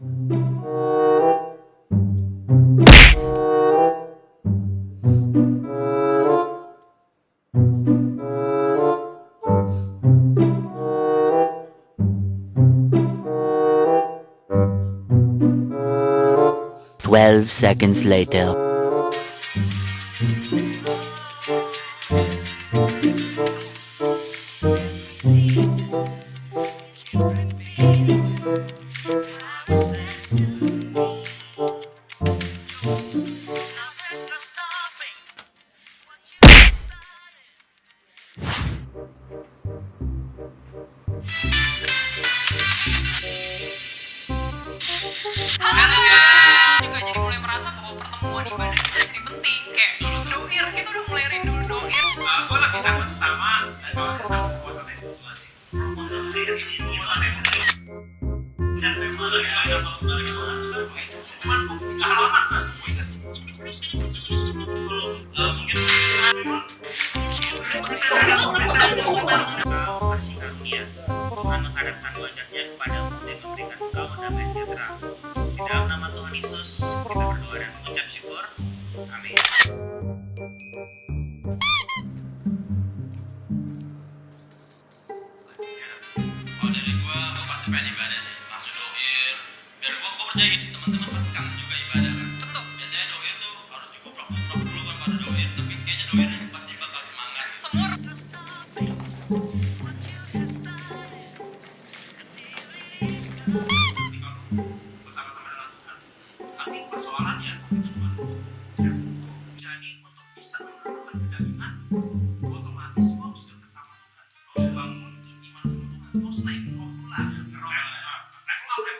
12 seconds later. Halo guys, juga jadi mulai merasa bahwa pertemuan ibadah kita jadi penting. Kayak doir, kita udah mulai rindu doir. Gue lagi takut sama puasa situasi. Dan memang lagi ada cuman gue halaman kan. Mungkin kasih karunia Tuhan menghadapkan wajahnya kepadamu dan memberikan engkau damai sejahtera. Di dalam nama Tuhan Yesus kita berdoa dan mengucap syukur. Amin. Oh dari gue pasti pengen ibadah sih, langsung doir. Biar gue percaya gini, teman-teman pasti kangen juga ibadah kan. Betul. Biasanya doir tuh harus digubrok-gubrok dulu kan baru doir, tapi kayaknya doirnya pasti bakal semangat gitu. Semua Bersama-sama dengan Tuhan. Tapi persoalannya teman-teman, jadi untuk bisa melakukan kedagingan, otomatis gue harus dekat sama Tuhan. Gue harus bangun iman sama Tuhan. Gue harus naik roh lah, level up.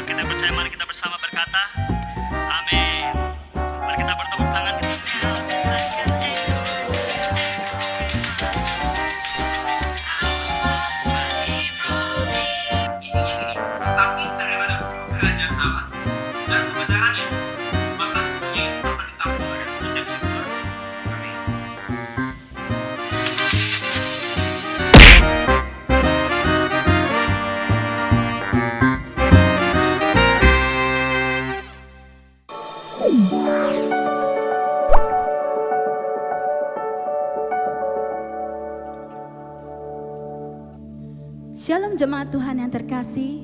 Kita percaya, mari kita bersama berkata, amin. Mari kita bertepuk tangan ketika isinya gini, tapi cara ibadah kerajaan Allah dan kebenarannya, maka semuanya itu akan ditambah dan mengucap syukur. Amin. Shalom jemaat Tuhan yang terkasih.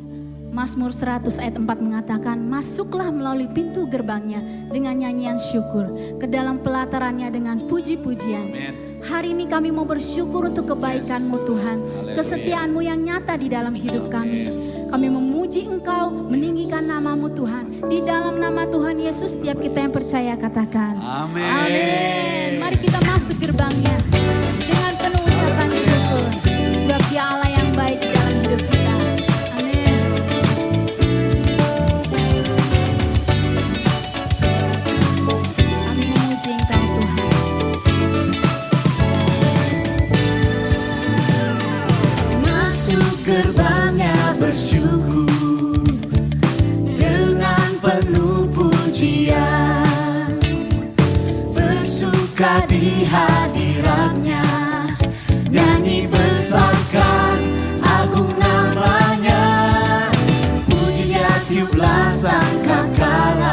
Mazmur 100 ayat 4 mengatakan, masuklah melalui pintu gerbangnya dengan nyanyian syukur, ke dalam pelatarannya dengan puji-pujian. Hari ini kami mau bersyukur untuk kebaikan-Mu Tuhan, kesetiaan-Mu yang nyata di dalam hidup kami. Kami memuji Engkau, meninggikan nama-Mu Tuhan. Di dalam nama Tuhan Yesus, setiap kita yang percaya katakan Amin. Amin. Mari kita masuk gerbangnya dengan penuh ucapan syukur, sebab Dia Allah yang baik di dalam hidup kita. Amin. Kami memuji Engkau Tuhan. Masuk gerbangnya bersyukur dengan penuh pujian, bersuka di hadiratnya, nyanyi besarkan agung namanya, pujinya tiuplah sangkakalan,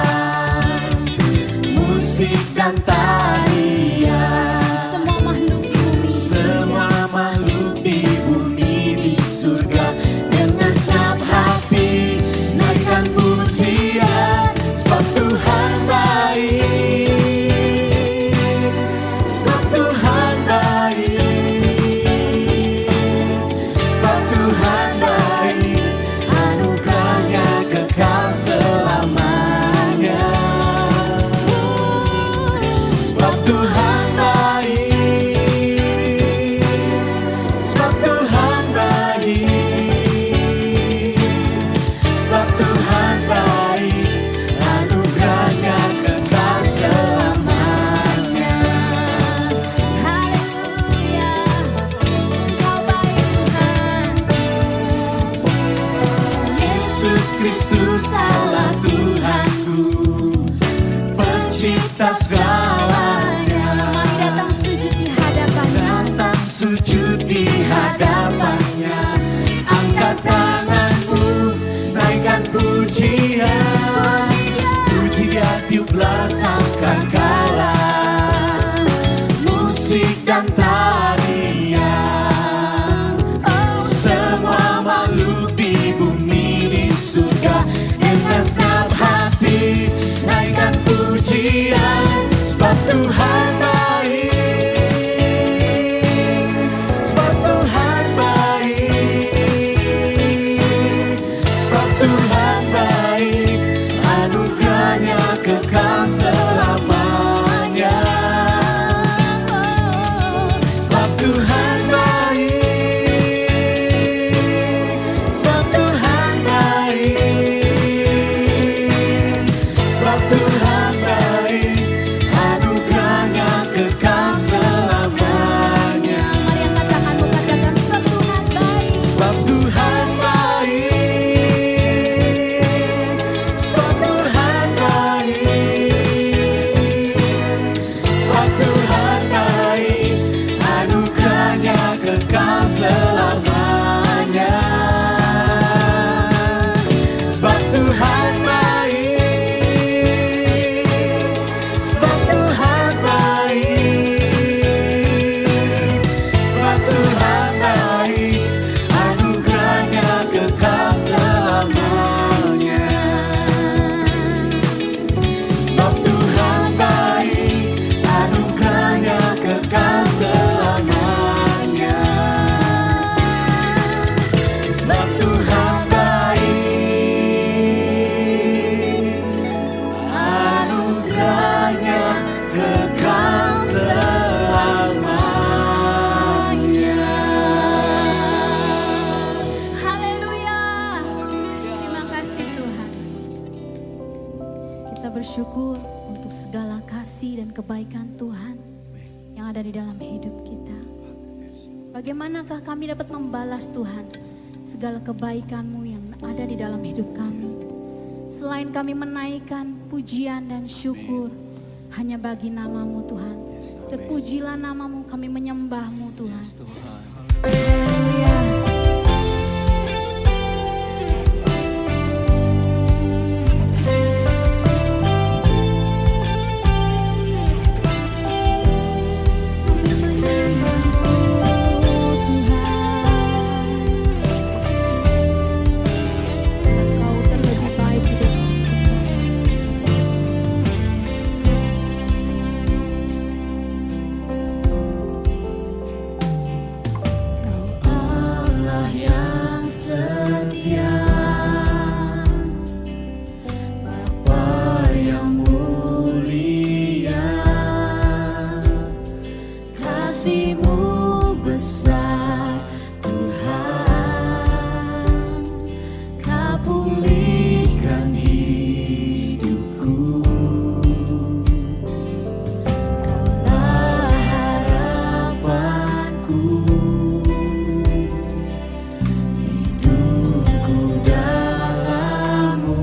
musik dan tarian. Semua makhluk di bumi, Semua makhluk di bumi di surga dengan senap hati naikkan pujian, sebab Tuhan baik, sebab Tuhan Yesus Kristus Allah Tuhanku, pencipta segalanya. Mari datang sujud di hadapannya. Datang sujud di hadapannya. Angkat tanganmu, naikkan pujian. Puji dia, tiuplah sangkakala, musik dan tarian. Semua makhluk di bumi di surga, dengan senap hati naikkan pujian. Sebab Tuhan baik, sebab Tuhan baik, sebab Tuhan baik, anugerahnya kekal selamanya. Sebab Tuhan baik, sebab Tuhan baik, sebab Tuhan baik, anugerahnya kekal selamanya. Mari angkat tanganmu, katakan sebab Tuhan baik. Sebab Tuhan baik, sebab Tuhan baik, sebab Tuhan baik, anugerahnya kekal selamanya. Sebab Tuhan baik, sebab Tuhan baik, sebab Tuhan baik, anugerahnya kekal selamanya. Sebab Tuhan baik, anugerahnya kekal selamanya. Sebab Tuhan baik, anugerahnya kekal selamanya. Haleluya. Terima kasih Tuhan. Kita bersyukur untuk segala kasih dan kebaikan Tuhan yang ada di dalam hidup kita. Bagaimanakah kami dapat membalas Tuhan segala kebaikan-Mu yang ada di dalam hidup kami? Selain kami menaikkan pujian dan syukur hanya bagi nama-Mu Tuhan. Terpujilah nama-Mu, kami menyembah-Mu Tuhan. Haleluya. Kau terlebih baik di dalam hidup kami. Allah yang setia, Bapa yang mulia, kasih-Mu besar Tuhan, Kau pulihkan hidupku. Kaulah harapanku, hidupku dalam-Mu.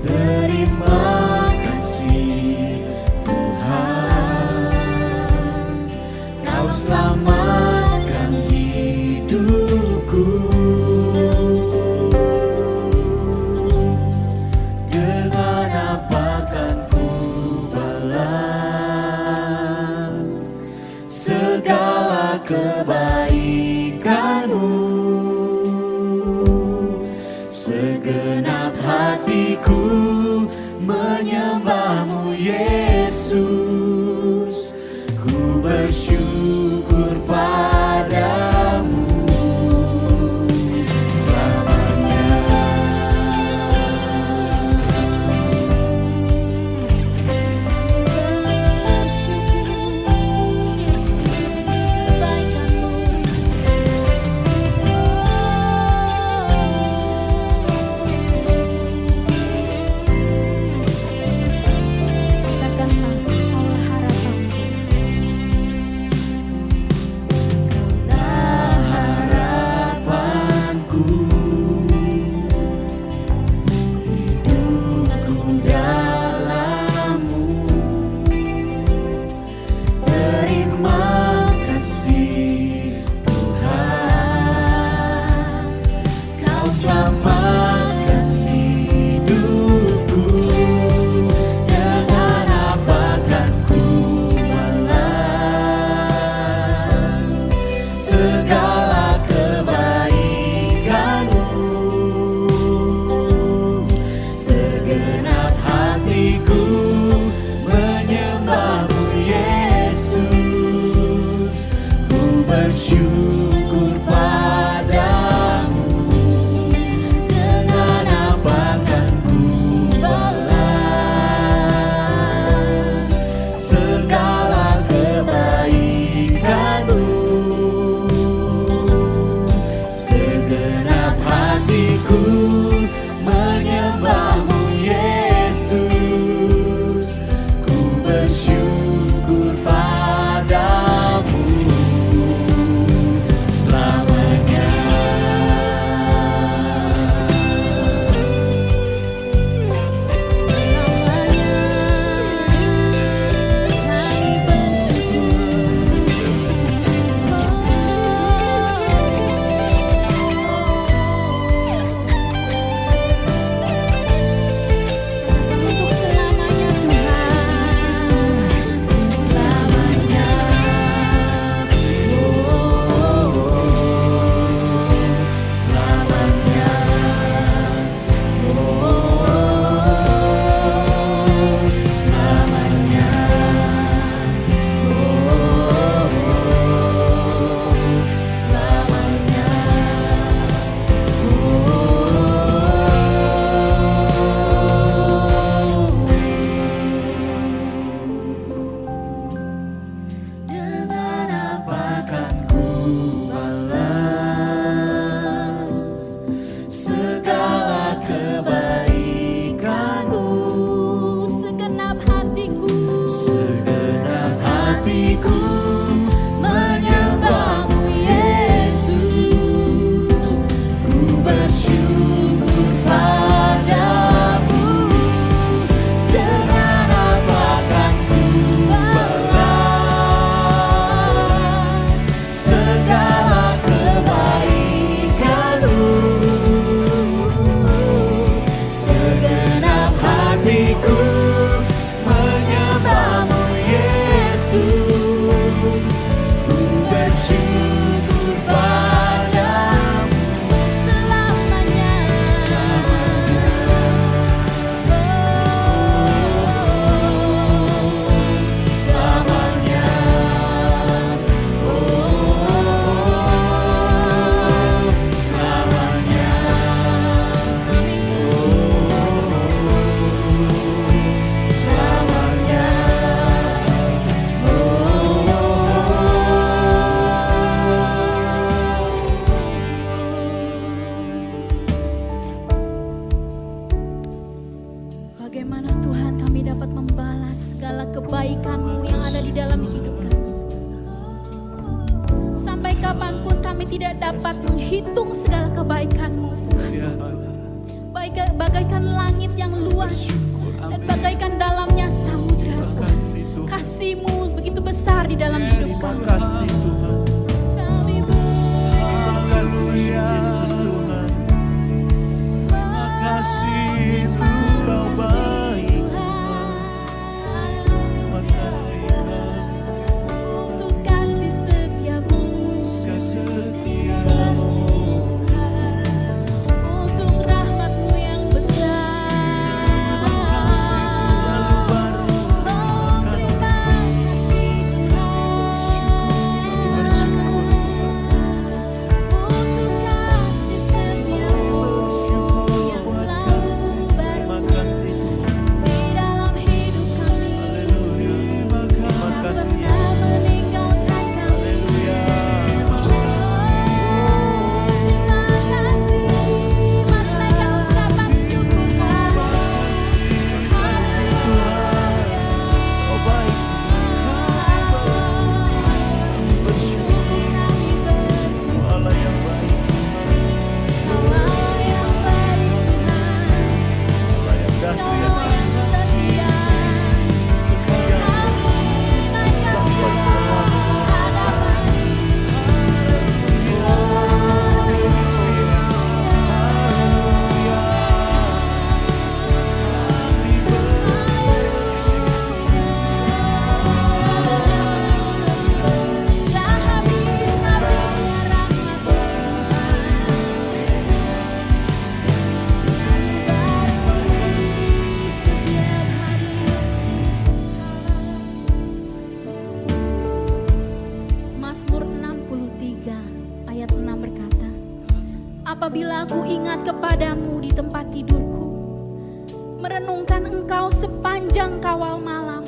Terima kasih Tuhan, Kau selamatkan hidupku. Dengan apa kan ku balas segala kebaikan-Mu? Segenap hatiku menyembah-Mu Yesus, ku bersyukur padamu selamanya. Katakanlah, Kaulah harapanku. tidak dapat menghitung segala kebaikan-Mu, Tuhan. Bagaikan langit yang luas dan bagaikan dalamnya samudra, Tuhan. Kasih-Mu begitu besar di dalam hidup kami. Kami Makasih Yesus Tuhan. Makasih Engkau baik. Makasih untuk kasih setiamu, kasih setiamu. untuk rahmat-Mu yang besar. Oh, terima kasih Tuhan. Untuk kasih setiamu yang selalu baru Makasih. di dalam hidup kami. Makasih. Pernah meninggalkan kami. Terima kasih, mari naikkan ucapan syukur Oh baik. sungguh kami bersyukur, Allah yang baik. Allah yang baik Tuhan, Allah yang dahsyat. Allah yang setia. Kami naikkan semua hadapan. Tak habis-habisnya rahmat Tuhan setiap hari. Mazmur 63 ayat 6 berkata, apabila aku ingat kepadamu di tempat tidurku, merenungkan Engkau sepanjang kawal malam,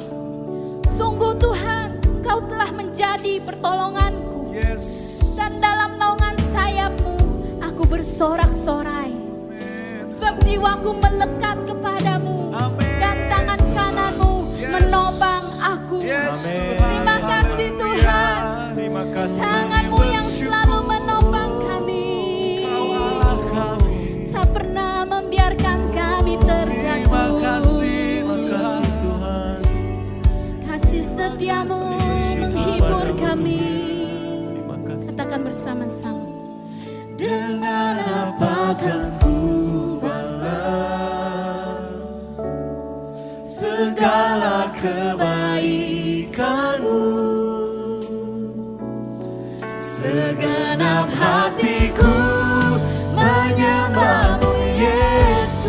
sungguh Tuhan, Engkau telah menjadi pertolonganku. Dan dalam naungan sayap-Mu aku bersorak-sorai, sebab jiwaku melekat kepadamu. Dan tangan kanan-Mu menopang aku. Terima kasih Tuhan, Terima kasih. tangan-Mu yang selalu menopang kami, tak pernah membiarkan kami terjatuh. Makasih Tuhan. Kasih setiamu menghibur kami. Terima kasih. Katakan bersama-sama. Dengan apa kan ku balas segala kebaikan-Mu? Segenap hatiku menyembah-Mu Yesus.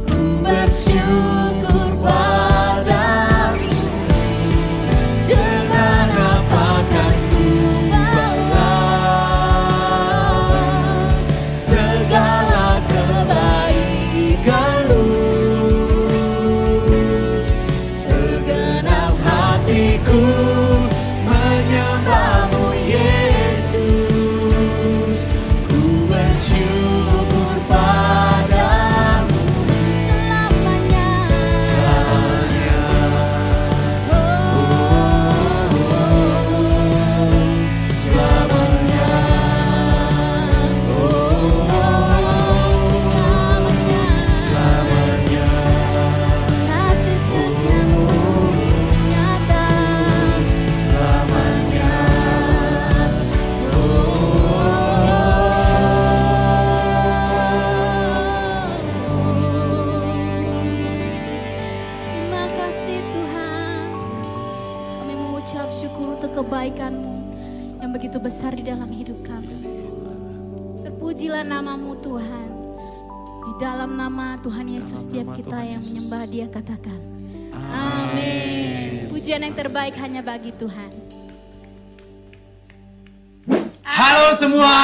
Ku bersyukur padamu. Dengan apa kan ku balas segala kebaikan-Mu? Segenap hatiku menyembah-Mu Yesus. Ku bersyukur padamu Selamanya. selamanya. Selamanya. Selamanya. Kasih setiamu nyata. Selamanya. Terima kasih Tuhan. Kami mengucap syukur untuk kebaikan-Mu yang begitu besar di dalam hidup kami. Terpujilah nama-Mu Tuhan. Di dalam nama Tuhan Yesus setiap kita yang menyembah Dia katakan amin. Pujian yang terbaik hanya bagi Tuhan. Halo semua.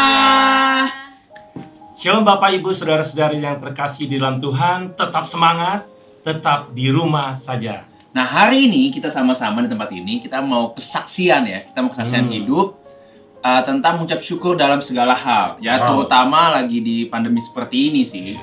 Shalom Bapak Ibu Saudara-saudari yang terkasih di dalam Tuhan. Tetap semangat, tetap di rumah saja. Nah, hari ini kita sama-sama di tempat ini kita mau kesaksian ya. Kita mau kesaksian hidup tentang mengucap syukur dalam segala hal. Ya, Wow. terutama lagi di pandemi seperti ini sih.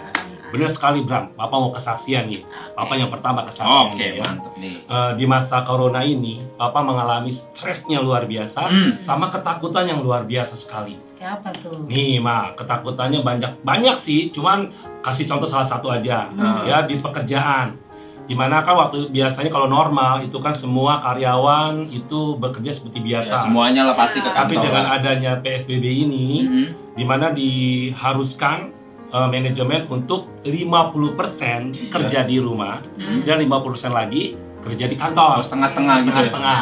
Benar sekali Bram, Papa mau kesaksian nih. Papa yang pertama kesaksian. Oke, mantap nih. Di masa corona ini, Papa mengalami stresnya luar biasa, sama ketakutan yang luar biasa sekali. Kayak apa tuh? Nih, Ma, ketakutannya banyak sih, cuman kasih contoh salah satu aja, ya di pekerjaan. Dimana kan waktu biasanya kalau normal itu kan semua karyawan itu bekerja seperti biasa. Ya, semuanya lah pasti ke kantor. Tapi dengan adanya PSBB ini, dimana diharuskan manajemen untuk 50% kerja di rumah dan 50% lagi kerja di kantor. Setengah-setengah gitu. Setengah-setengah.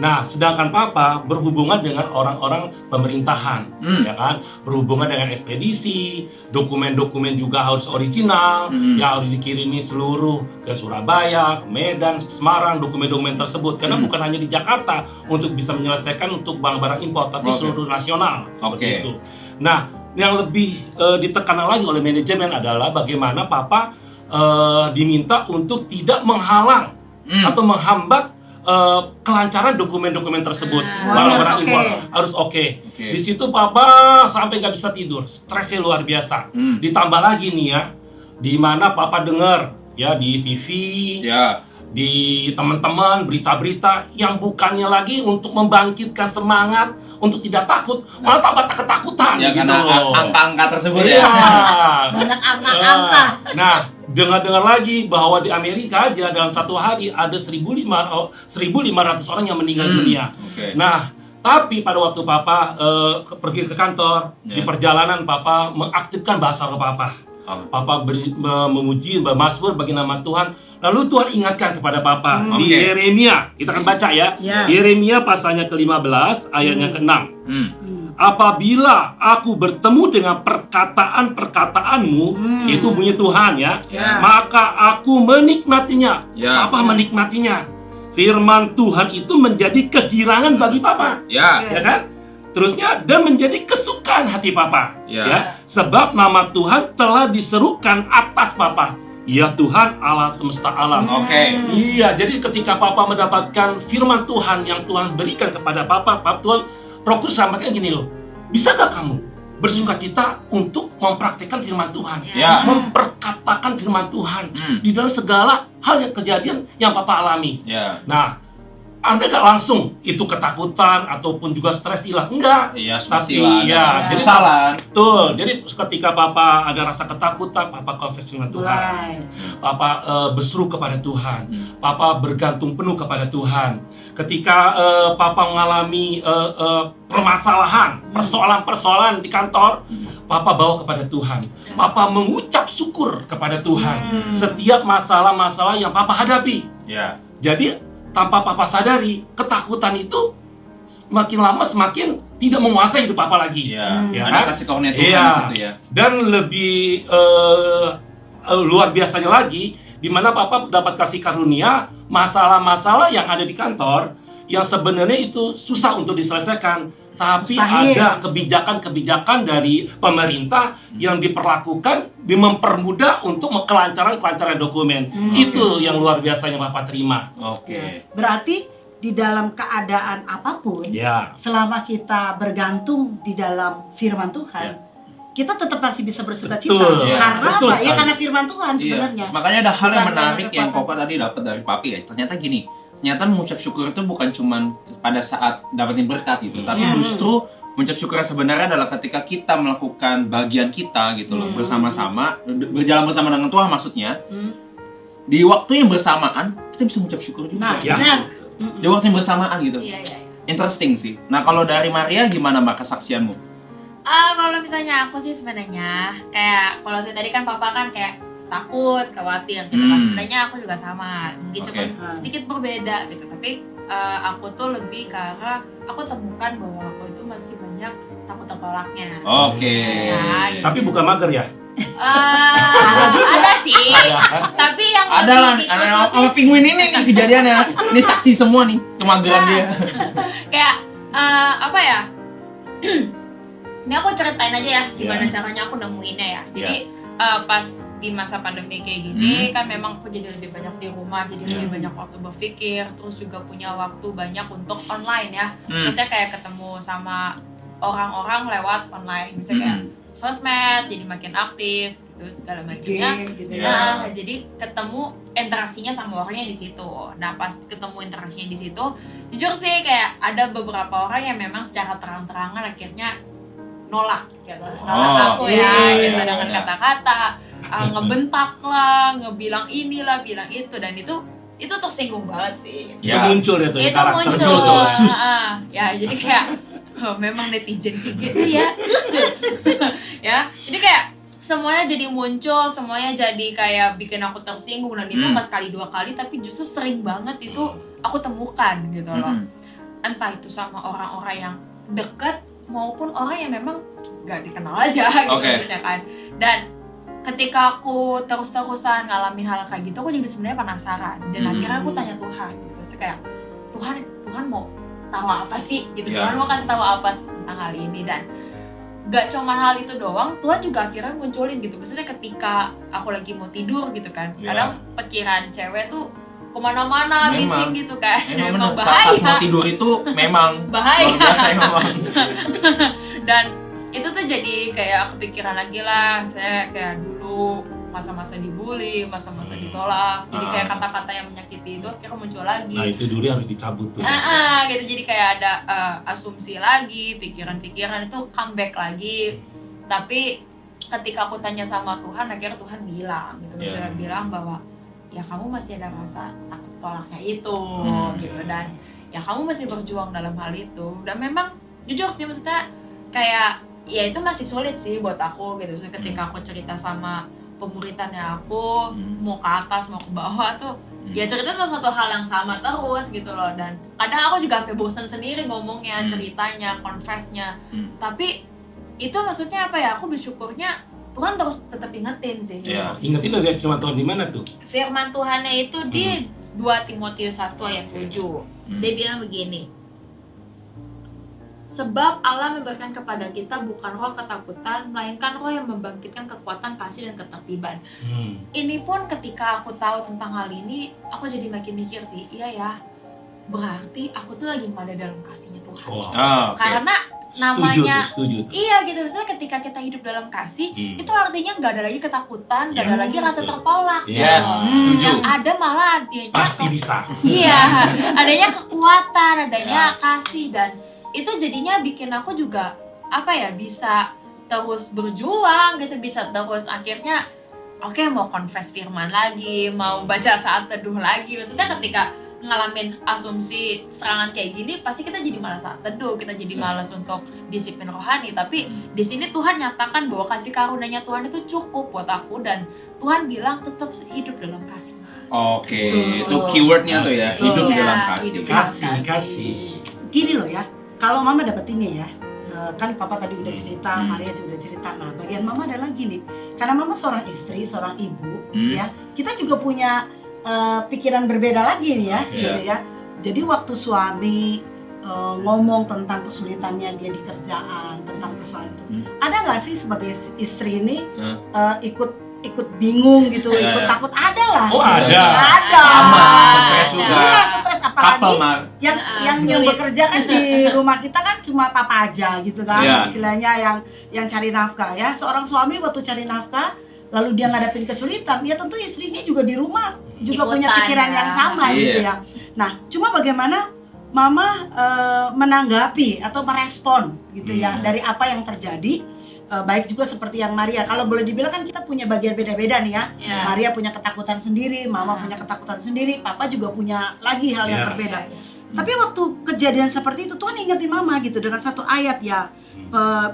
Nah, sedangkan Papa berhubungan dengan orang-orang pemerintahan, ya kan? Berhubungan dengan ekspedisi, dokumen-dokumen juga harus original, yang harus dikirimi seluruh ke Surabaya, ke Medan, ke Semarang, dokumen-dokumen tersebut. Karena bukan hanya di Jakarta untuk bisa menyelesaikan untuk barang-barang impor, tapi seluruh nasional. Seperti itu. Nah, yang lebih ditekankan lagi oleh manajemen adalah bagaimana Papa diminta untuk tidak menghalang atau menghambat kelancaran dokumen-dokumen tersebut. Barang-barang impor harus oke. Di situ Papa sampai nggak bisa tidur, stresnya luar biasa. Ditambah lagi nih ya, di mana Papa dengar ya di TV, di teman-teman berita-berita yang bukannya lagi untuk membangkitkan semangat untuk tidak takut, malah tambah ketakutan ya, gitu karena loh. Angka-angka tersebut ya. Banyak angka-angka. Nah, dengar-dengar lagi bahwa di Amerika aja dalam satu hari ada 1.500 orang yang meninggal dunia. Nah, tapi pada waktu Papa pergi ke kantor, di perjalanan Papa mengaktifkan bahasa roh Papa. Papa memuji, bermazmur bagi nama Tuhan. Lalu Tuhan ingatkan kepada Papa di Yeremia, kita akan baca ya. Yeremia pasalnya ke-15 ayatnya ke-6. Apabila aku bertemu dengan perkataan-perkataanmu, itu bunyi Tuhan ya, maka aku menikmatinya. Papa menikmatinya. Firman Tuhan itu menjadi kegirangan bagi Papa, ya kan? Terusnya, dan menjadi kesukaan hati Papa, ya. Sebab nama Tuhan telah diserukan atas Papa. Ya Tuhan Allah semesta alam. Iya, jadi ketika Papa mendapatkan firman Tuhan yang Tuhan berikan kepada Papa, Tuhan Roh Kudus sampaikan gini loh, bisakah kamu bersukacita untuk mempraktikkan firman Tuhan, memperkatakan firman Tuhan di dalam segala hal yang kejadian yang Papa alami. Nah, Anda gak langsung itu ketakutan ataupun juga stres hilang, enggak. Tapi ya, jadi salah. Betul. Jadi ketika Papa ada rasa ketakutan, Papa confess firman Tuhan. Papa berseru kepada Tuhan. Papa bergantung penuh kepada Tuhan. Ketika Papa mengalami permasalahan, persoalan-persoalan di kantor, Papa bawa kepada Tuhan. Papa mengucap syukur kepada Tuhan setiap masalah-masalah yang Papa hadapi. Jadi tanpa Papa sadari, ketakutan itu semakin lama semakin tidak menguasai hidup Papa lagi. Ada kasih karunia Tuhan di situ ya. Dan lebih luar biasanya lagi, di mana Papa dapat kasih karunia masalah-masalah yang ada di kantor yang sebenarnya itu susah untuk diselesaikan. Tapi ada kebijakan-kebijakan dari pemerintah yang diperlakukan, mempermudah untuk kelancaran dokumen. Itu yang luar biasanya Papa terima. Berarti di dalam keadaan apapun, selama kita bergantung di dalam firman Tuhan, kita tetap masih bisa bersuka cita. Karena apa? Ya karena firman Tuhan sebenarnya. Makanya ada hal yang menarik yang Koko tadi dapat dari Papi ya. Ternyata gini, ternyata mengucap syukur itu bukan cuman pada saat dapetin berkat gitu, tapi justru mengucap syukur sebenarnya adalah ketika kita melakukan bagian kita gitu loh, bersama-sama, berjalan bersama dengan Tuhan maksudnya. Di waktu yang bersamaan kita bisa mengucap syukur juga. Di waktu yang bersamaan gitu. Interesting sih. Nah, kalau dari Maria gimana Mbak kesaksianmu? Kalau misalnya aku sih sebenarnya kayak kalau saya tadi kan Papa kan kayak takut, khawatir gitu kan. Sebenarnya aku juga sama, mungkin cuma sedikit berbeda gitu. Tapi aku tuh lebih karena aku temukan bahwa aku itu masih banyak takut tertolaknya. Nah, gitu. Tapi bukan mager ya? Ada sih. Tapi yang ada lah, sama penguin ini nih kejadiannya. Ini saksi semua nih kemageran dia. Kayak apa ya? Ini aku ceritain aja ya gimana caranya aku nemuinnya ya. Jadi pas di masa pandemi kayak gini kan memang aku jadi lebih banyak di rumah, jadi lebih banyak waktu berpikir, terus juga punya waktu banyak untuk online ya. Maksudnya kayak ketemu sama orang-orang lewat online, bisa kayak sosmed, jadi makin aktif gitu gitu segala macamnya. Gitu Nah, jadi ketemu interaksinya sama orangnya di situ. Nah, pas ketemu interaksinya di situ, jujur sih kayak ada beberapa orang yang memang secara terang-terangan akhirnya nolak gitu. Nolak aku ya dengan kata-kata, ngebentak lah, ngebilang inilah, bilang itu, dan itu tersinggung banget sih. Itu muncul ya tuh, itu karakter muncul tuh. ya jadi kayak memang netizen gitu ya. Ya, jadi kayak semuanya jadi muncul, semuanya jadi kayak bikin aku tersinggung, dan itu nggak sekali dua kali, tapi justru sering banget itu aku temukan gitu loh. Entah itu sama orang-orang yang dekat maupun orang yang memang gak dikenal aja gitu maksudnya kan. Dan ketika aku terus-terusan ngalamin hal kayak gitu, aku jadi sebenarnya penasaran, dan akhirnya aku tanya Tuhan gitu. Saya kayak Tuhan mau tahu apa sih gitu, Tuhan mau kasih tahu apa tentang hal ini. Dan gak cuma hal itu doang, Tuhan juga akhirnya munculin gitu. Maksudnya ketika aku lagi mau tidur gitu kan, kadang pikiran cewek tuh kemana-mana, bising gitu kan. Memang bahaya. Saat mau tidur itu memang bahaya. Luar biasa memang. Dan itu tuh jadi kayak kepikiran lagi lah. Saya kayak dulu masa-masa dibully, masa-masa ditolak. Jadi kayak kata-kata yang menyakiti itu akhirnya muncul lagi. Nah, itu dulu harus dicabut tuh. Gitu. Jadi kayak ada asumsi lagi, pikiran-pikiran itu comeback lagi. Tapi ketika aku tanya sama Tuhan, akhirnya Tuhan bilang gitu. Misalnya bilang bahwa ya kamu masih ada rasa takut tolaknya itu gitu, dan ya kamu masih berjuang dalam hal itu. Dan memang jujur sih, maksudnya kayak ya itu masih sulit sih buat aku gitu. So, ketika aku cerita sama pemuritannya aku, mau ke atas mau ke bawah tuh ya cerita tuh satu hal yang sama terus gitu loh. Dan kadang aku juga sampai bosan sendiri ngomongnya, ceritanya, confess-nya. Tapi itu maksudnya apa ya, aku bersyukurnya Tuhan terus tetap ingetin sih. Ya, ingetin dari firman Tuhan di mana tuh? Firman Tuhannya itu di 2 Timotius 1 ayat 7. Dia bilang begini. Sebab Allah memberikan kepada kita bukan roh ketakutan, melainkan roh yang membangkitkan kekuatan, kasih, dan ketertiban. Ini pun ketika aku tahu tentang hal ini, aku jadi makin mikir sih, iya ya, berarti aku tuh lagi ada dalam kasihnya Tuhan. Karena namanya setuju. Iya gitu, misalnya ketika kita hidup dalam kasih, itu artinya nggak ada lagi ketakutan, nggak ada lagi rasa tertolak. Setuju. Yang ada malah adanya pasti bisa. Iya, adanya kekuatan, adanya kasih, dan itu jadinya bikin aku juga apa ya, bisa terus berjuang gitu, bisa terus akhirnya mau confess firman lagi, mau baca saat teduh lagi. Maksudnya ketika ngalamin asumsi serangan kayak gini, pasti kita jadi malas saat teduh, kita jadi malas untuk disiplin rohani. Tapi di sini Tuhan nyatakan bahwa kasih karunia Tuhan itu cukup buat aku, dan Tuhan bilang tetap hidup dalam kasih. Itu keywordnya tuh ya, hidup dalam kasih. Kasih. Gini loh ya, kalau Mama dapetinnya ya, kan Papa tadi udah cerita, Maria juga udah cerita. Nah, bagian Mama ada lagi nih, karena Mama seorang istri, seorang ibu, ya, kita juga punya pikiran berbeda lagi nih ya, gitu ya. Jadi waktu suami ngomong tentang kesulitannya dia di kerjaan, tentang persoalan itu, ada nggak sih sebagai istri ini ikut bingung gitu, ikut takut? Ada lah. Oh ada. Stres juga. Iya, stres, apalagi yang bekerja kan di rumah kita kan cuma papa aja gitu kan, istilahnya yang cari nafkah ya. Seorang suami waktu cari nafkah, lalu dia ngadapin kesulitan, ya tentu istrinya juga di rumah juga punya pikiran yang sama gitu ya. Nah, cuma bagaimana Mama menanggapi atau merespon gitu ya dari apa yang terjadi, baik juga seperti yang Maria. Kalau boleh dibilang kan kita punya bagian beda-beda nih ya. Maria punya ketakutan sendiri, Mama punya ketakutan sendiri, Papa juga punya lagi hal yang berbeda. Tapi waktu kejadian seperti itu Tuhan ingetin Mama gitu dengan satu ayat ya,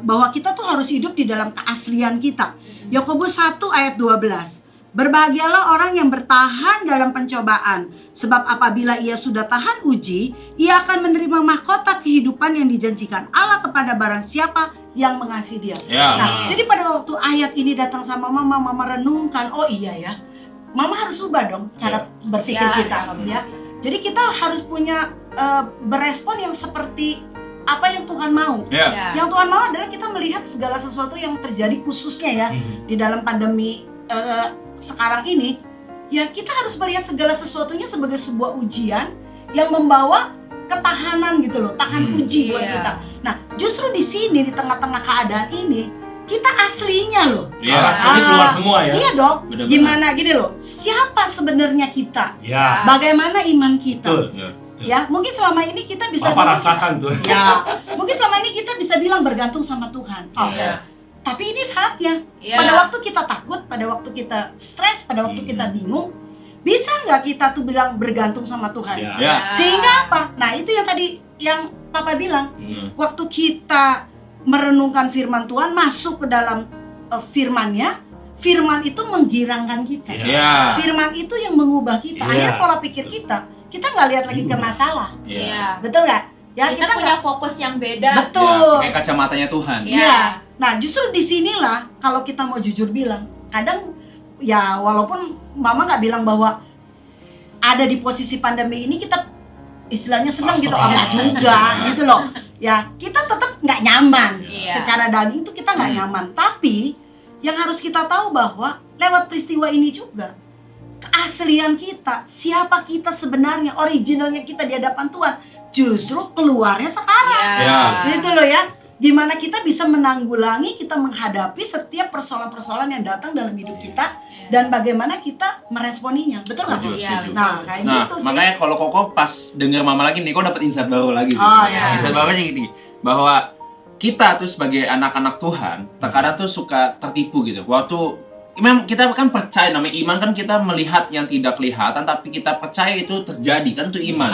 bahwa kita tuh harus hidup di dalam keaslian kita. Yakobus 1 ayat 12. Berbahagialah orang yang bertahan dalam pencobaan, sebab apabila ia sudah tahan uji, ia akan menerima mahkota kehidupan yang dijanjikan Allah kepada barang siapa yang mengasihi dia. Nah, jadi pada waktu ayat ini datang sama Mama, Mama renungkan, oh iya ya, Mama harus ubah dong cara berpikir kita ya. Jadi kita harus punya berespon yang seperti apa yang Tuhan mau. Yang Tuhan mau adalah kita melihat segala sesuatu yang terjadi khususnya ya di dalam pandemi sekarang ini, ya kita harus melihat segala sesuatunya sebagai sebuah ujian yang membawa ketahanan gitu loh, tahan uji buat kita. Nah, justru di sini di tengah-tengah keadaan ini, kita aslinya loh. Ini keluar semua ya. Iya dong. Benar-benar. Gimana gini loh, siapa sebenarnya kita? Ya. Bagaimana iman kita? Betul. Ya, mungkin selama ini kita bisa Papa rasakan tuh. Ya, mungkin selama ini kita bisa bilang bergantung sama Tuhan. Oke. Tapi ini saatnya. Pada waktu kita takut, pada waktu kita stres, pada waktu kita bingung, bisa nggak kita tuh bilang bergantung sama Tuhan? Sehingga apa? Nah, itu yang tadi yang Papa bilang. Waktu kita merenungkan firman Tuhan, masuk ke dalam firman-Nya, firman itu menggirangkan kita. Firman itu yang mengubah kita. Akhirnya pola pikir kita nggak lihat lagi ke masalah. Betul nggak? Ya, kita punya fokus yang beda. Betul. Pakai kacamatanya Tuhan. Iya. Nah, justru disinilah kalau kita mau jujur bilang, kadang ya walaupun Mama nggak bilang bahwa ada di posisi pandemi ini kita istilahnya senang gitu, enggak juga gitu loh. Ya, kita tetap nggak nyaman. Secara daging tuh kita nggak nyaman. Tapi yang harus kita tahu bahwa lewat peristiwa ini juga keaslian kita, siapa kita sebenarnya, originalnya kita di hadapan Tuhan, justru keluarnya sekarang. Gitu loh ya. Gimana kita bisa menanggulangi, kita menghadapi setiap persoalan-persoalan yang datang dalam hidup kita, dan bagaimana kita meresponinya. Betul nggak? Nah, kayak gitu sih. Makanya kalau Koko pas denger Mama lagi nih, Koko dapet insight baru lagi. Insight barunya gini, bahwa kita tuh sebagai anak-anak Tuhan, terkadang tuh suka tertipu gitu. Waktu memang kita kan percaya, namanya iman kan kita melihat yang tidak kelihatan, tapi kita percaya itu terjadi, kan itu iman.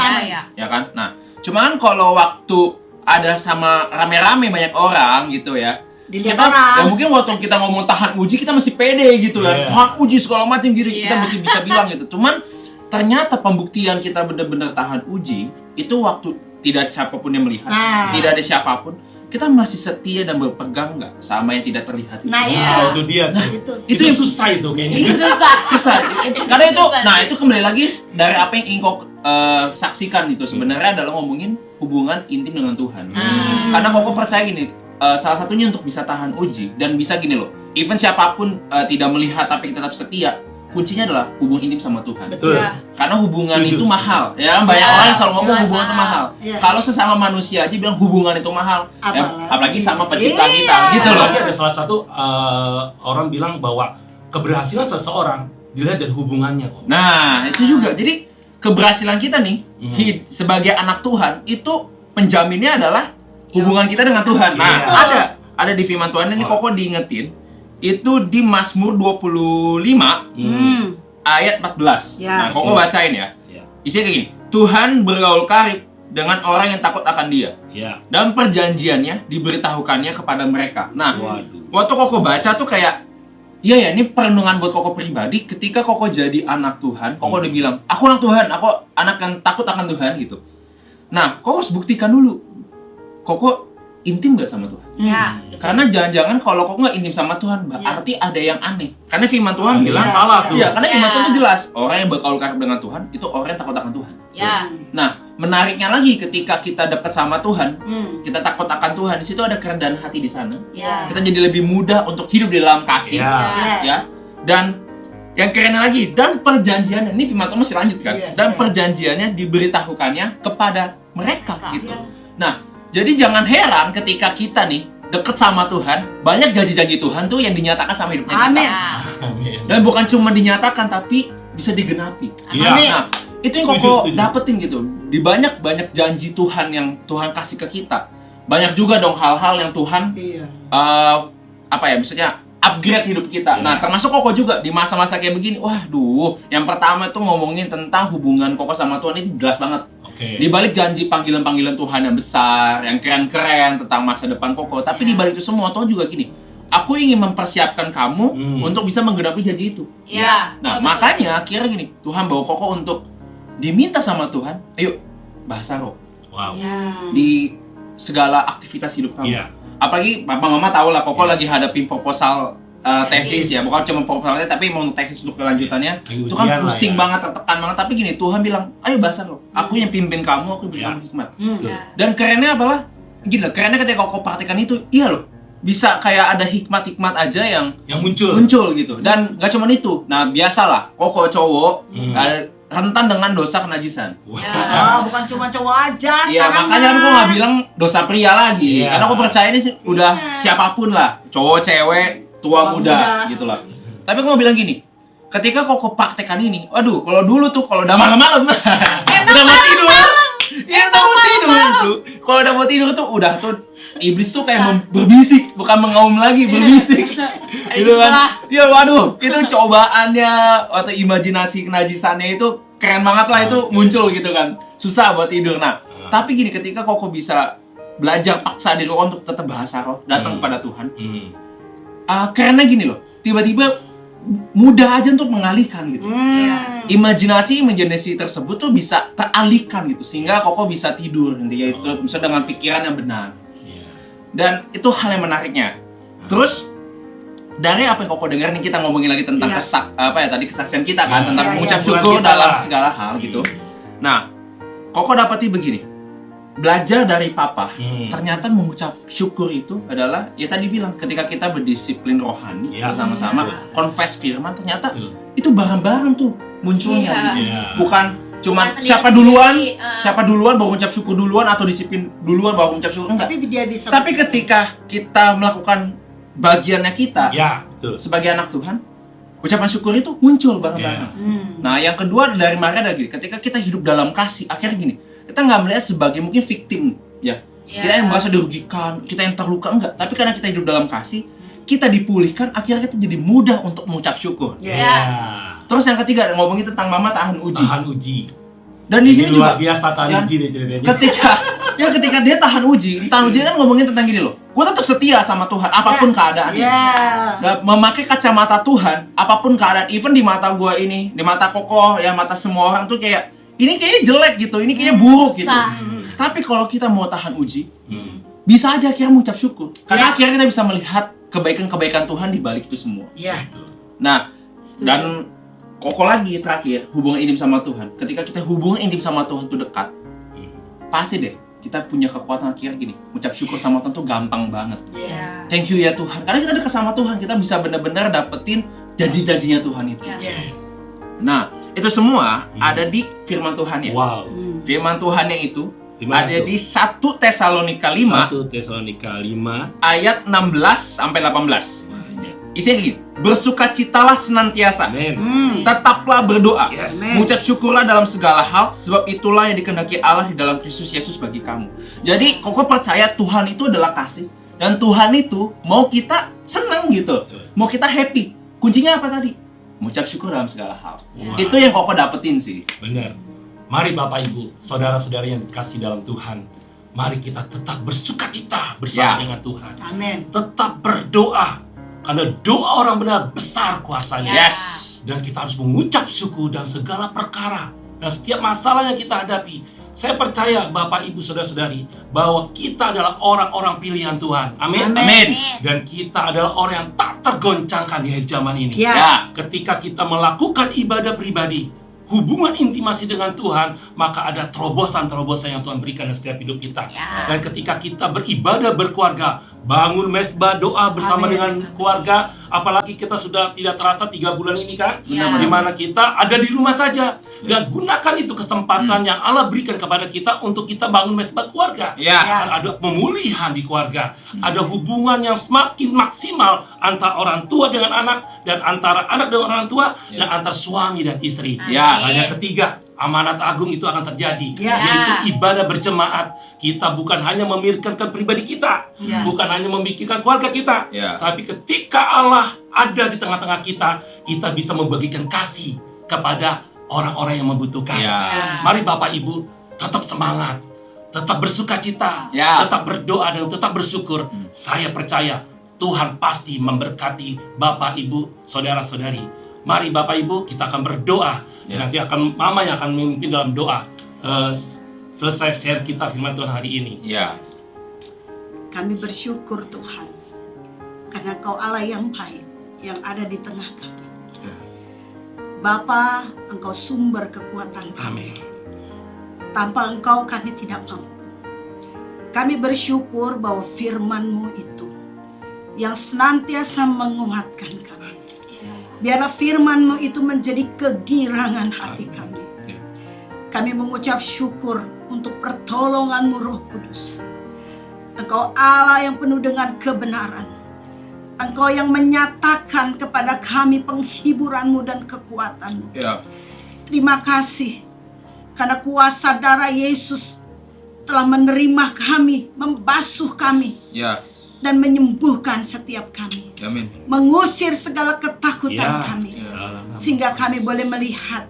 Ya kan? Nah, cuman kalau waktu ada sama rame-rame banyak orang gitu ya, dilihat kita, orang. ya mungkin waktu kita ngomong tahan uji, kita masih pede gitu ya. Tahan uji segala macam gitu, kita masih bisa bilang gitu. Cuman ternyata pembuktian kita benar-benar tahan uji itu waktu tidak siapapun yang melihat, tidak ada siapapun, kita masih setia dan berpegang nggak sama yang tidak terlihat itu. Itu dia. Nah, itu yang susah itu kayaknya. Susah. Karena itu, nah itu kembali lagi dari apa yang ingin kau saksikan itu sebenarnya adalah ngomongin hubungan intim dengan Tuhan. Karena kau percaya gini, salah satunya untuk bisa tahan uji dan bisa gini loh, even siapapun tidak melihat tapi tetap setia, kuncinya adalah hubungan intim sama Tuhan. Betul. Karena hubungan itu mahal. Ya, banyak orang yang selalu ngomong hubungan itu mahal. Kalau sesama manusia aja bilang hubungan itu mahal, apalagi sama pencipta kita, gitu loh. Apalagi ada salah satu orang bilang bahwa keberhasilan seseorang dilihat dari hubungannya kok. Nah, itu juga. Jadi keberhasilan kita nih sebagai anak Tuhan itu penjaminnya adalah hubungan kita dengan Tuhan. Nah, ada di firman Tuhan ini Koko diingetin. Itu di Mazmur 25 ayat 14. Nah, Koko bacain ya. Isinya kayak gini. Tuhan bergaul karib dengan orang yang takut akan Dia. Dan perjanjiannya diberitahukannya kepada mereka. Nah, waktu Koko baca tuh kayak, iya ya, ini perenungan buat Koko pribadi. Ketika Koko jadi anak Tuhan, Koko udah bilang, aku anak Tuhan, aku anak yang takut akan Tuhan gitu. Nah, Koko harus buktikan dulu, Koko intim gak sama Tuhan? Karena jangan-jangan kalau Koko gak intim sama Tuhan, berarti ada yang aneh. Karena firman Tuhan bilang salah tuh. Iya, karena firman Tuhan itu jelas, orang yang bergaul karib dengan Tuhan itu orang yang takut akan Tuhan. Nah, menariknya lagi ketika kita dekat sama Tuhan, kita takut akan Tuhan, di situ ada kerendahan hati di sana. Kita jadi lebih mudah untuk hidup di dalam kasih, ya. Dan yang kerennya lagi, dan perjanjiannya, ini firman Tuhan masih lanjut kan? Dan perjanjiannya diberitahukannya kepada mereka gitu. Nah, jadi jangan heran ketika kita nih deket sama Tuhan, banyak janji-janji Tuhan tuh yang dinyatakan sama hidupnya kita. Amin. Dan bukan cuma dinyatakan, tapi bisa digenapi. Amin. Nah, itu yang Koko dapetin gitu. Di banyak janji Tuhan yang Tuhan kasih ke kita. Banyak juga dong hal-hal yang Tuhan misalnya upgrade hidup kita. Nah, termasuk Koko juga di masa-masa kayak begini. Waduh, yang pertama itu ngomongin tentang hubungan Koko sama Tuhan, itu jelas banget. Di balik janji panggilan-panggilan Tuhan yang besar, yang keren-keren tentang masa depan Koko, tapi di balik itu semua Tuhan juga gini, aku ingin mempersiapkan kamu untuk bisa menggenapi janji itu. Nah, makanya akhirnya gini, Tuhan bawa Koko untuk diminta sama Tuhan, ayo bahasa roh. Di segala aktivitas hidup kamu. Apalagi Papa Mama tahu lah, Koko lagi hadapin proposal tesis ya, bukan cuma proposalnya tapi mau tesis untuk kelanjutannya. Itu kan pusing banget, tertekan banget, tapi gini, Tuhan bilang, ayo bahasa loh, aku yang pimpin kamu, aku berikan hikmat. Dan kerennya apalah, gini lah, kerennya ketika Koko praktikan itu, iya loh, bisa kayak ada hikmat-hikmat aja yang muncul gitu. Dan gak cuma itu, nah biasalah Koko cowok, rentan dengan dosa kenajisan. Bukan cuma cowok aja Iya, sekarang. makanya aku nggak bilang dosa pria lagi. Karena aku percaya ini udah siapapun lah, cowok, cewek, tua, muda, gitu lah. Tapi aku mau bilang gini, ketika kau praktekkan ini, waduh, kalau dulu tuh kalau udah malam-malam, udah mau tidur, tuh. Kalau udah mau tidur tuh udah tuh iblis tuh kayak berbisik, bukan mengaum lagi, berbisik. Gitu kan? Ya waduh, itu cobaannya atau imajinasi kenajisannya itu keren banget lah, itu muncul gitu kan. Susah buat tidur. Nah, tapi gini, ketika kau bisa belajar paksa diri kau untuk tetap bahasa roh, datang kepada Tuhan. Karena gini loh, tiba-tiba mudah aja untuk mengalihkan gitu. Imajinasi tersebut tuh bisa teralihkan gitu, sehingga koko bisa tidur intinya itu bisa dengan pikiran yang benar. Dan itu hal yang menariknya. Terus dari apa yang koko dengar nih, kita ngomongin lagi tentang kesaksian kita kan, tentang mengucap syukur dalam segala hal gitu. Nah, koko dapati begini, belajar dari papa, ternyata mengucap syukur itu adalah ya tadi bilang, ketika kita berdisiplin rohani bersama-sama, confess firman, ternyata itu bareng-bareng tuh munculnya gitu. Bukan cuman siapa duluan baru mengucap syukur duluan, atau disiplin duluan baru mengucap syukur, enggak. Tapi ketika kita melakukan bagiannya kita sebagai anak Tuhan, ucapan syukur itu muncul bareng-bareng. Nah, yang kedua dari Maria adalah gini, ketika kita hidup dalam kasih, akhirnya gini, kita nggak melihat sebagai mungkin victim kita yang merasa dirugikan, kita yang terluka, enggak. Tapi karena kita hidup dalam kasih, kita dipulihkan, akhirnya kita jadi mudah untuk mengucap syukur. Terus yang ketiga, ngomongin tentang mama tahan uji. Dan di sini juga biasa tahan uji deh ceritanya. Ketika dia tahan uji kan ngomongin tentang gini loh, gue tetap setia sama Tuhan apapun keadaannya. Memakai kacamata Tuhan apapun keadaan, even di mata gue ini, di mata Koko, ya mata semua orang tuh kayak ini kayaknya jelek gitu, ini kayaknya buruk gitu. Tapi kalau kita mau tahan uji, bisa aja akhirnya mengucap syukur. Karena akhirnya kita bisa melihat kebaikan-kebaikan Tuhan di balik itu semua. Nah, dan Koko lagi terakhir, hubungan intim sama Tuhan. Ketika kita hubungan intim sama Tuhan tuh dekat, pasti deh kita punya kekuatan akhirnya gini, mengucap syukur sama Tuhan tuh gampang banget. Thank you ya Tuhan. Karena kita dekat sama Tuhan, kita bisa benar-benar dapetin janji-janjinya Tuhan itu. Nah, itu semua ada di firman Tuhan ya. Firman Tuhannya itu ada di 1 Tesalonika 5 ayat 16 sampai 18. Isinya gini, bersukacitalah senantiasa, tetaplah berdoa, mengucap syukurlah dalam segala hal, sebab itulah yang dikehendaki Allah di dalam Kristus Yesus bagi kamu. Jadi, Koko percaya Tuhan itu adalah kasih, dan Tuhan itu mau kita senang gitu, mau kita happy. Kuncinya apa tadi? Mengucap syukur dalam segala hal. Itu yang Koko dapetin sih. Benar. Mari Bapak Ibu, saudara-saudari yang dikasih dalam Tuhan, mari kita tetap bersukacita bersama dengan Tuhan. Amin. Tetap berdoa. Karena doa orang benar besar kuasanya. Dan kita harus mengucap syukur dalam segala perkara. Dan setiap masalah yang kita hadapi, saya percaya Bapak Ibu Saudara-saudari bahwa kita adalah orang-orang pilihan Tuhan. Amin. Dan kita adalah orang yang tak tergoncangkan di akhir zaman ini. Ketika kita melakukan ibadah pribadi, hubungan intimasi dengan Tuhan, maka ada terobosan-terobosan yang Tuhan berikan dalam setiap hidup kita. Dan ketika kita beribadah berkeluarga, bangun mesbah doa bersama dengan keluarga, apalagi kita sudah tidak terasa 3 bulan ini kan, di mana kita ada di rumah saja, dan gunakan itu kesempatan yang Allah berikan kepada kita untuk kita bangun mesbah keluarga. Ada pemulihan di keluarga, ada hubungan yang semakin maksimal antara orang tua dengan anak, dan antara anak dengan orang tua, dan antara suami dan istri. Dan yang ketiga, amanat agung itu akan terjadi, yaitu ibadah berjemaat. Kita bukan hanya memikirkan pribadi kita, bukan hanya memikirkan keluarga kita, tapi ketika Allah ada di tengah-tengah kita, kita bisa membagikan kasih kepada orang-orang yang membutuhkan. Mari Bapak Ibu tetap semangat, tetap bersukacita, tetap berdoa dan tetap bersyukur. Saya percaya Tuhan pasti memberkati Bapak Ibu, saudara-saudari. Mari Bapak Ibu, kita akan berdoa. Nanti akan Mama yang akan memimpin dalam doa. Selesai share kita firman Tuhan hari ini. Kami bersyukur Tuhan, karena Kau Allah yang baik, yang ada di tengah kami. Bapa, Engkau sumber kekuatan kami. Tanpa Engkau kami tidak mampu. Kami bersyukur bahwa firman-Mu itu yang senantiasa menguatkan kami. Biarlah firman-Mu itu menjadi kegirangan hati kami. Kami mengucap syukur untuk pertolongan-Mu Roh Kudus. Engkau Allah yang penuh dengan kebenaran. Engkau yang menyatakan kepada kami penghiburan-Mu dan kekuatan-Mu. Terima kasih karena kuasa darah Yesus telah menerima kami, membasuh kami, dan menyembuhkan setiap kami. Amin. Mengusir segala ketakutan kami, sehingga kami boleh melihat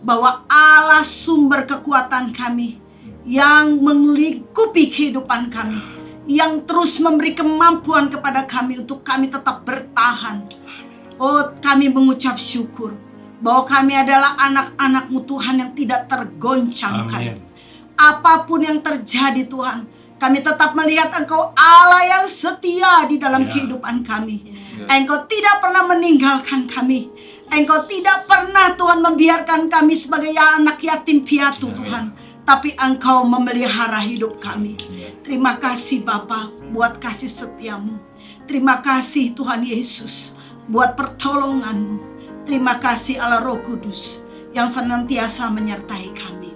bahwa Allah sumber kekuatan kami yang melingkupi kehidupan kami, yang terus memberi kemampuan kepada kami untuk kami tetap bertahan. Oh, kami mengucap syukur bahwa kami adalah anak-anak-Mu Tuhan yang tidak tergoncangkan. Apapun yang terjadi Tuhan, kami tetap melihat Engkau Allah yang setia di dalam kehidupan kami. Engkau tidak pernah meninggalkan kami. Engkau tidak pernah Tuhan membiarkan kami sebagai anak yatim piatu Tuhan. Tapi Engkau memelihara hidup kami. Terima kasih Bapa buat kasih setiamu. Terima kasih Tuhan Yesus buat pertolongan-Mu. Terima kasih Allah Roh Kudus yang senantiasa menyertai kami.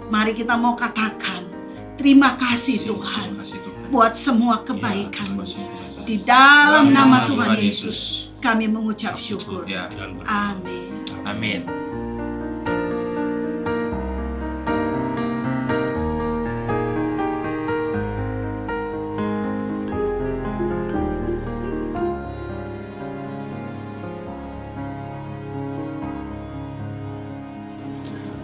Mari kita mau katakan terima kasih Tuhan buat semua kebaikan-Mu. Di dalam nama Tuhan Yesus kami mengucap syukur. Amin. Amin.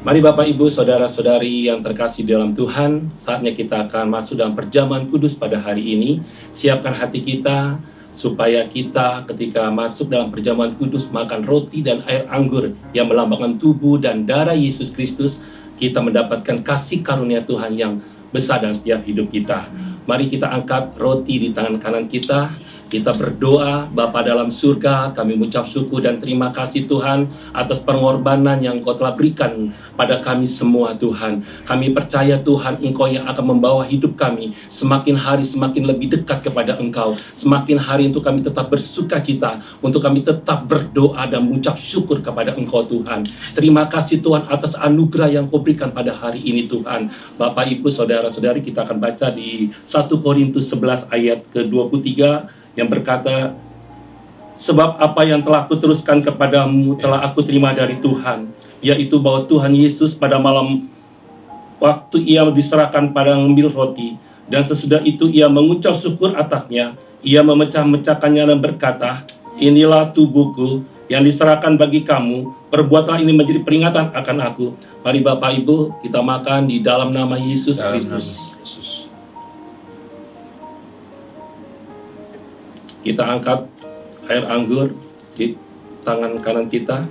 Mari Bapak Ibu, Saudara-saudari yang terkasih dalam Tuhan, saatnya kita akan masuk dalam perjamuan kudus pada hari ini. Siapkan hati kita, supaya kita ketika masuk dalam perjamuan kudus makan roti dan air anggur yang melambangkan tubuh dan darah Yesus Kristus, kita mendapatkan kasih karunia Tuhan yang besar dalam setiap hidup kita. Mari kita angkat roti di tangan kanan kita. Kita berdoa, Bapa dalam surga, kami mengucap syukur dan terima kasih Tuhan atas pengorbanan yang Engkau telah berikan pada kami semua Tuhan. Kami percaya Tuhan Engkau yang akan membawa hidup kami semakin hari semakin lebih dekat kepada Engkau. Semakin hari untuk kami tetap bersuka cita, untuk kami tetap berdoa dan mengucap syukur kepada Engkau Tuhan. Terima kasih Tuhan atas anugerah yang Kau berikan pada hari ini Tuhan. Bapak Ibu Saudara-saudari, kita akan baca di 1 Korintus 11 ayat ke-23 yang berkata, sebab apa yang telah kuteruskan kepadamu telah aku terima dari Tuhan, yaitu bahwa Tuhan Yesus pada malam waktu ia diserahkan pada mengambil roti, dan sesudah itu ia mengucap syukur atasnya, ia memecah-mecahkannya dan berkata, inilah tubuhku yang diserahkan bagi kamu, perbuatlah ini menjadi peringatan akan aku. Mari Bapak Ibu, kita makan di dalam nama Yesus Kristus. Kita angkat air anggur di tangan kanan kita.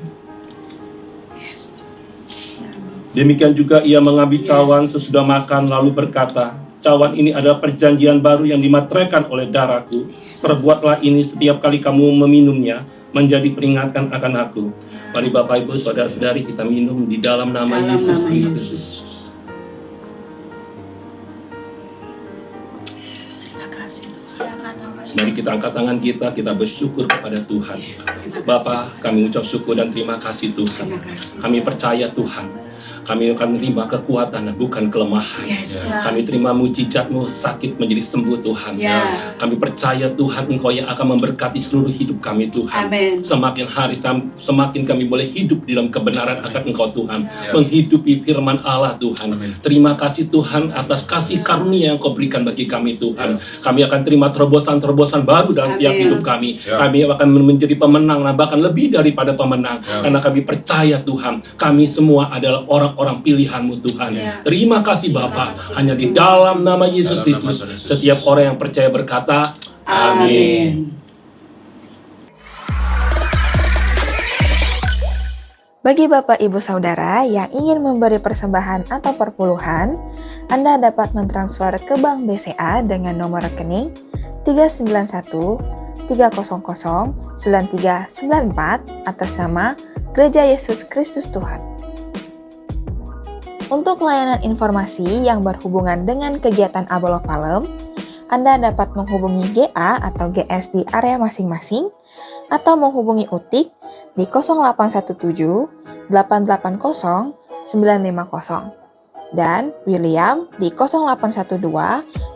Demikian juga ia mengambil cawan sesudah makan lalu berkata, cawan ini adalah perjanjian baru yang dimateraikan oleh darahku. Perbuatlah ini setiap kali kamu meminumnya menjadi peringatan akan aku. Mari Bapak Ibu Saudara-saudari, kita minum di dalam nama Yesus Kristus. Mari kita angkat tangan kita bersyukur kepada Tuhan. Bapa, kami ucap syukur dan terima kasih Tuhan. Kami percaya Tuhan, kami akan terima kekuatan dan bukan kelemahan. Kami terima mujizat-Mu, sakit menjadi sembuh Tuhan. Kami percaya Tuhan, Engkau yang akan memberkati seluruh hidup kami Tuhan. Semakin hari semakin kami boleh hidup di dalam kebenaran akan Engkau Tuhan. Menghidupi firman Allah Tuhan. Terima kasih Tuhan atas kasih karunia yang Kau berikan bagi kami Tuhan. Kami akan terima terobosan-terobosan baru dalam setiap hidup kami. Kami akan menjadi pemenang, bahkan lebih daripada pemenang. Karena kami percaya Tuhan, kami semua adalah orang-orang pilihan-Mu Tuhan. Terima kasih Bapa. Hanya di dalam nama Yesus Kristus, setiap orang yang percaya berkata, amin. Bagi Bapak Ibu Saudara yang ingin memberi persembahan atau perpuluhan, Anda dapat mentransfer ke Bank BCA dengan nomor rekening 391 300 9394 atas nama Gereja Yesus Kristus Tuhan. Untuk layanan informasi yang berhubungan dengan kegiatan Abolok Palem, Anda dapat menghubungi GA atau GS di area masing-masing atau menghubungi UTIK di 0817 880 950 dan William di 0812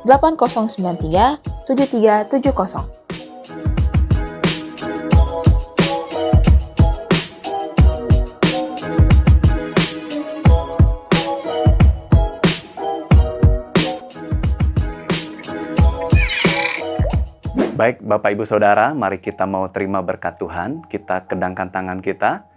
8093 7370. Baik, Bapak Ibu Saudara, mari kita mau terima berkat Tuhan. Kita kedangkan tangan kita.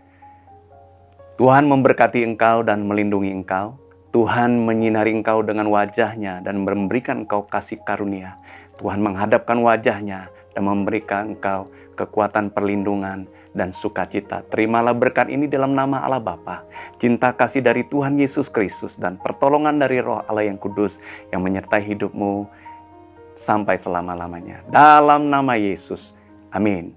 Tuhan memberkati engkau dan melindungi engkau. Tuhan menyinari engkau dengan wajah-Nya dan memberikan engkau kasih karunia. Tuhan menghadapkan wajah-Nya dan memberikan engkau kekuatan perlindungan dan sukacita. Terimalah berkat ini dalam nama Allah Bapa, cinta kasih dari Tuhan Yesus Kristus, dan pertolongan dari Roh Allah yang kudus yang menyertai hidupmu sampai selama-lamanya. Dalam nama Yesus. Amin.